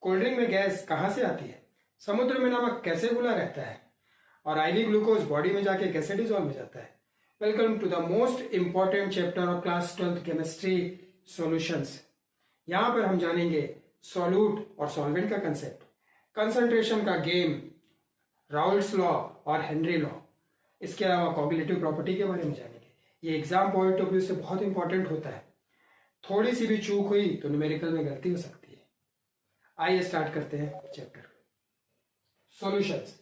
Cold drink में gas कहाँ से आती है? समुद्र में नमक कैसे घुला रहता है? और आईवी ग्लूकोज बॉडी में जाके कैसे डिजॉल्व हो जाता है? Welcome to the most important chapter of class 12th chemistry solutions. यहाँ पर हम जानेंगे सॉल्यूट और सॉल्वेंट का कंसेप्ट, कंसंट्रेशन का गेम, राउल्ट्स लॉ और हेनरी लॉ। इसके अलावा कॉग्निटिव प्रॉपर्टी के बारे में जानेंगे। ये एग्जाम पॉइंट ऑफ व्यू से बहुत इंपॉर्टेंट होता है। थोड़ी सी भी चूक हुई तो न्यूमेरिकल में गलती हो सकती है। आइए स्टार्ट करते हैं चैप्टर। सॉल्यूशंस।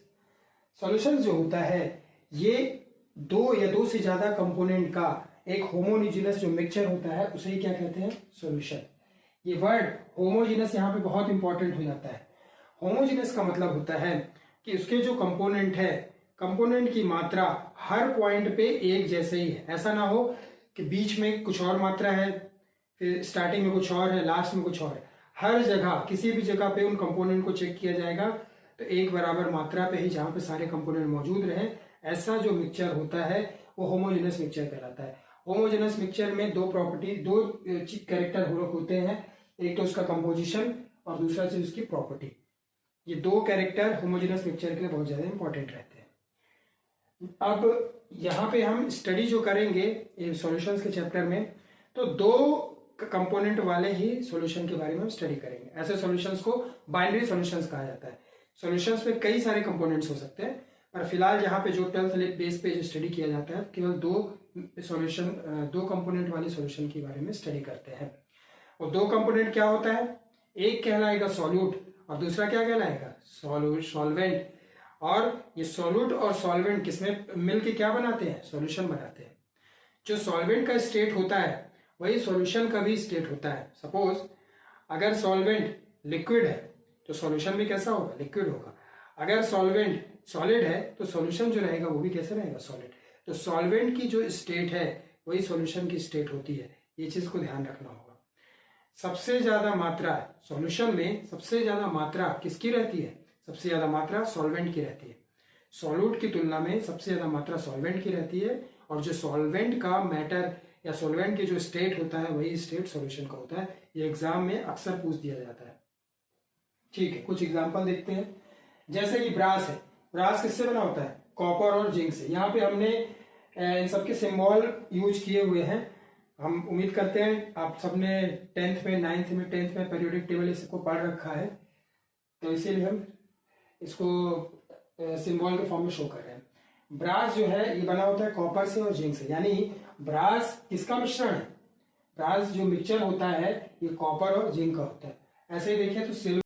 सॉल्यूशंस जो होता है ये दो या दो से ज्यादा कंपोनेंट का एक होमोजिनस जो मिक्सचर होता है उसे ही क्या कहते हैं? सॉल्यूशन। ये वर्ड होमोजिनस यहाँ पे बहुत इंपॉर्टेंट हो जाता है। होमोजिनस का मतलब होता है कि उसके जो कंपोनेंट है, कंपोनेंट की मात्रा हर पॉइंट पे एक जैसे ही है। ऐसा ना हो कि बीच में कुछ और मात्रा है, फिर स्टार्टिंग में कुछ और है, लास्ट में कुछ और है। हर जगह किसी भी जगह पे उन कंपोनेंट को चेक किया जाएगा तो एक बराबर मात्रा पे ही जहां पे सारे कंपोनेंट मौजूद रहे, ऐसा जो मिक्सचर होता है वो होमोजेनस मिक्सचर कहलाता है। होमोजेनस मिक्सचर में दो प्रॉपर्टी, दो कैरेक्टर होते हैं, एक तो उसका कंपोजिशन और दूसरा चीज उसकी प्रॉपर्टी। ये दो कैरेक्टर होमोजेनस मिक्सचर के लिए बहुत ज्यादा इंपॉर्टेंट रहते हैं। अब यहाँ पे हम स्टडी जो करेंगे सॉल्यूशंस के चैप्टर में, तो दो कंपोनेंट वाले ही सॉल्यूशन के बारे में हम स्टडी करेंगे। ऐसे सॉल्यूशंस को बाइनरी सॉल्यूशंस कहा जाता है। सॉल्यूशंस में कई सारे कंपोनेंट्स हो सकते हैं, पर फिलहाल यहाँ पे जो 12th बेस पे जो स्टडी किया जाता है केवल दो कंपोनेंट वाले सॉल्यूशन के बारे में स्टडी करते हैं। और दो कंपोनेंट क्या होता है? एक कहलाएगा सॉल्यूट और दूसरा क्या कहलाएगा? सॉल्वेंट। और ये सॉल्यूट और सॉल्वेंट किसमें मिलके क्या बनाते हैं? सॉल्यूशन बनाते हैं। जो सॉल्वेंट का स्टेट होता है वही सॉल्यूशन का भी स्टेट होता है। सपोज अगर सॉल्वेंट लिक्विड है तो सॉल्यूशन भी कैसा होगा? लिक्विड होगा। अगर सॉल्वेंट सॉलिड है तो सॉल्यूशन जो रहेगा वो भी कैसे रहेगा? सॉलिड। तो सॉल्वेंट की जो स्टेट है वही सॉल्यूशन की स्टेट होती है। ये चीज को ध्यान रखना होगा। सबसे ज्यादा मात्रा सॉल्यूशन में, सबसे ज्यादा मात्रा किसकी रहती है? सबसे ज्यादा मात्रा सॉल्वेंट की रहती है। सॉल्यूट की तुलना में सबसे ज्यादा मात्रा सॉल्वेंट की रहती है। और जो सॉल्वेंट का मैटर या सॉल्वेंट की जो स्टेट होता है वही स्टेट सॉल्यूशन का होता है। ये एग्जाम में अक्सर पूछ दिया जाता है। ठीक है, कुछ एग्जांपल देखते हैं। जैसे कि ब्रास है। ब्रास किससे बना होता है? कॉपर और जिंक से। यहाँ पे हमने इन सबके सिंबल यूज किए हुए हैं। हम उम्मीद करते हैं आप सबने 10th में, 9th में, 10th में पीरियोडिक टेबल इसको पढ़ रखा है, तो इसीलिए हम इसको सिंबल के फॉर्म में शो कर रहे हैं। ब्रास जो है ये बना होता है कॉपर से और जिंक से, यानी ब्रास किसका मिश्रण है? ब्रास जो मिक्सचर होता है ये कॉपर और जिंक का होता है। ऐसे ही देखें तो सिल्वर